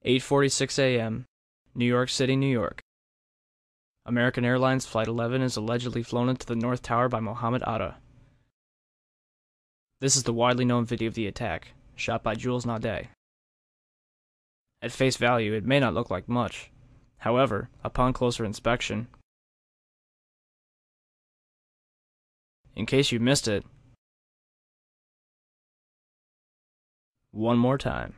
8:46 a.m., New York City, New York. American Airlines Flight 11 is allegedly flown into the North Tower by Mohammed Atta. This is the widely known video of the attack, shot by Jules Naudet. At face value, it may not look like much. However, upon closer inspection, in case you missed it, one more time.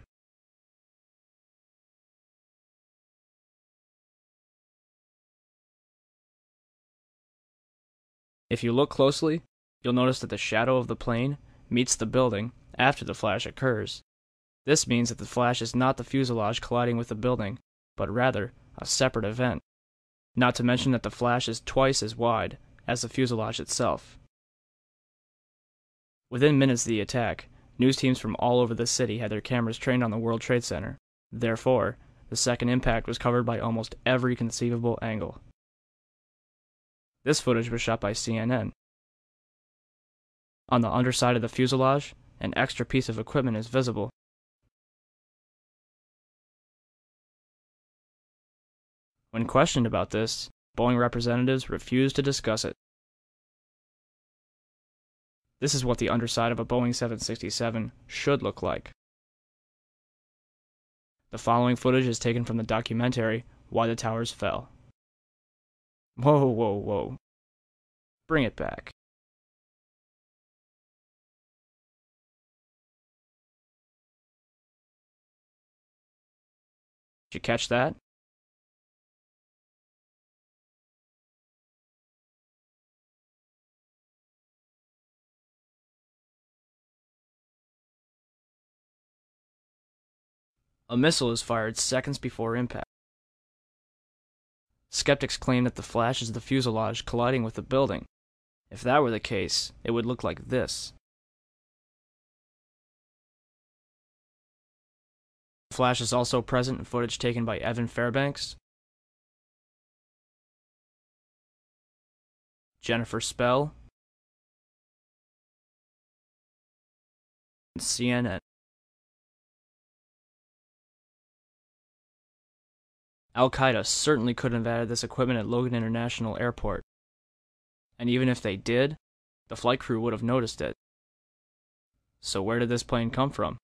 If you look closely, you'll notice that the shadow of the plane meets the building after the flash occurs. This means that the flash is not the fuselage colliding with the building, but rather a separate event. Not to mention that the flash is twice as wide as the fuselage itself. Within minutes of the attack, news teams from all over the city had their cameras trained on the World Trade Center. Therefore, the second impact was covered by almost every conceivable angle. This footage was shot by CNN. On the underside of the fuselage, an extra piece of equipment is visible. When questioned about this, Boeing representatives refused to discuss it. This is what the underside of a Boeing 767 should look like. The following footage is taken from the documentary Why the Towers Fell. Whoa, whoa, whoa. Bring it back. Did you catch that? A missile is fired seconds before impact. Skeptics claim that the flash is the fuselage colliding with the building. If that were the case, it would look like this. The flash is also present in footage taken by Evan Fairbanks, Jennifer Spell, and CNN. Al-Qaeda certainly couldn't have added this equipment at Logan International Airport. And even if they did, the flight crew would have noticed it. So where did this plane come from?